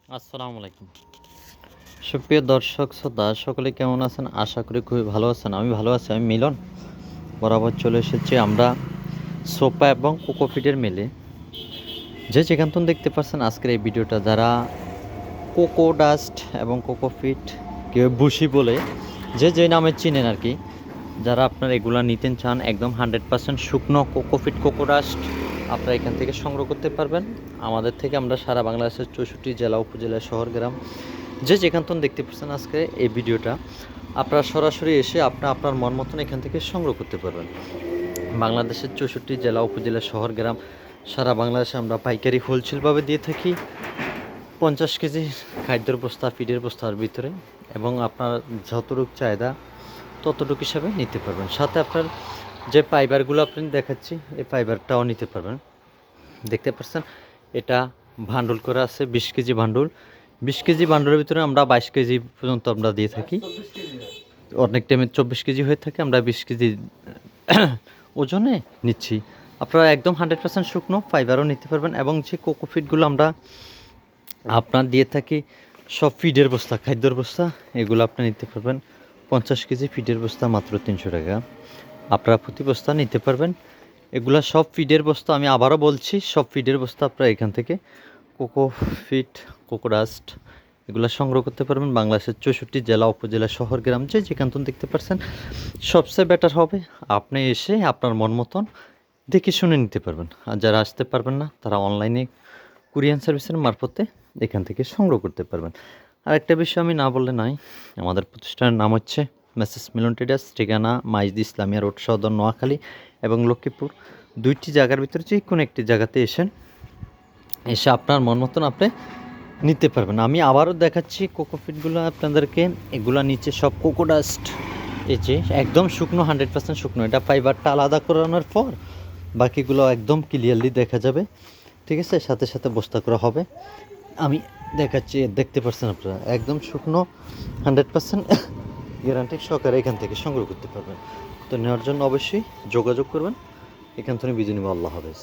আসসালামু আলাইকুম। সুপ্রিয় দর্শক শ্রোতা সকলে কেমন আছেন? আশা করি খুবই ভালো আছেন। আমি ভালো আছি। আমি মিলন। বরাবর চলে এসেছি আমরা সোফা এবং কোকোপিটের মেলে। যে যেখান থেকে দেখতে পাচ্ছেন আজকের এই ভিডিওটা, যারা কোকো ডাস্ট এবং কোকোপিট, কেউ বুশি বলে যে নামে চিনেন আর কি, যারা আপনারা এগুলা নিতে চান একদম 100% শুকনো কোকোপিট কোকো ডাস্ট আপনারা এখান থেকে সংগ্রহ করতে পারবেন। আমাদের থেকে আমরা সারা বাংলাদেশের 64 জেলা উপজেলা শহর গ্রাম যে যেখান থেকে দেখতে পাচ্ছেন আজকে এই ভিডিওটা, আপনারা সরাসরি এসে আপনার মন মতন এখান থেকে সংগ্রহ করতে পারবেন। বাংলাদেশের 64 জেলা উপজেলা শহর গ্রাম সারা বাংলাদেশে আমরা পাইকারি হোলসেলভাবে দিয়ে থাকি 50 কেজি খাদ্যের বস্তা, ফিডের বস্তার ভিতরে, এবং আপনার যতটুকু চাহিদা ততটুকু হিসাবে নিতে পারবেন। সাথে আপনার যে ফাইবারগুলো আপনি দেখাচ্ছি, এই ফাইবারটাও নিতে পারবেন। দেখতে পাচ্ছেন এটা বান্ডল করা আছে, 20 কেজি বান্ডল। 20 কেজি বান্ডলের ভিতরে আমরা 22 কেজি পর্যন্ত আমরা দিয়ে থাকি। অনেক টাইমে 24 কেজি হয়ে থাকে, আমরা 20 কেজি ওজনে নিচ্ছি। আপনারা একদম 100% শুকনো ফাইবারও নিতে পারবেন, এবং যে কোকোফিটগুলো আমরা আপনার দিয়ে থাকি সব ফিডের বস্তা, খাদ্যর বস্তা, এগুলো আপনি নিতে পারবেন 50 কেজি ফিডের বস্তা মাত্র 300 টাকা। আপনারা প্রতি বস্তা নিতে পারবেন। এগুলা সব ফিডের বস্তা, আমি আবারও বলছি, সব ফিডের বস্তা আপনারা এখান থেকে কোকোফিট, কোকোডাস্ট এগুলো সংগ্রহ করতে পারবেন। বাংলাদেশের 64 জেলা উপজেলা শহর গ্রাম যে যেখান থেকে দেখতে পাচ্ছেন, সবচেয়ে বেটার হবে আপনি এসে আপনার মন মতন দেখে শুনে নিতে পারবেন। আর যারা আসতে পারবেন না, তারা অনলাইনে কুরিয়ান সার্ভিসের মারফতে এখান থেকে সংগ্রহ করতে পারবেন। আরেকটা বিষয় আমি না বললে নয়, আমাদের প্রতিষ্ঠানের নাম হচ্ছে মেসেস মিলন ট্রেডার্স, ঠিকানা মাইজদি ইসলামিয়া রোড, সদর নোয়াখালী এবং লক্ষ্মীপুর। দুইটি জায়গার ভিতরে যে কোনো একটি জায়গাতে এসে আপনার মন মতন আপনি নিতে পারবেন। আমি আবারও দেখাচ্ছি কোকোফিটগুলো আপনাদেরকে। এগুলো নিচে সব কোকোডাস্ট, এই যে একদম শুকনো, 100% শুকনো। এটা ফাইবারটা আলাদা করানোর পর বাকিগুলো একদম ক্লিয়ারলি দেখা যাবে, ঠিক আছে? সাথে সাথে বস্তা করা হবে। আমি দেখাচ্ছি, দেখতে পাচ্ছেন আপনারা একদম শুকনো, 100% গ্যারান্টি সহকারে এখান থেকে সংগ্রহ করতে পারবেন। তো নেওয়ার জন্য অবশ্যই যোগাযোগ করবেন। এখান থেকে বিজয় নিব। আল্লাহ হাফেজ।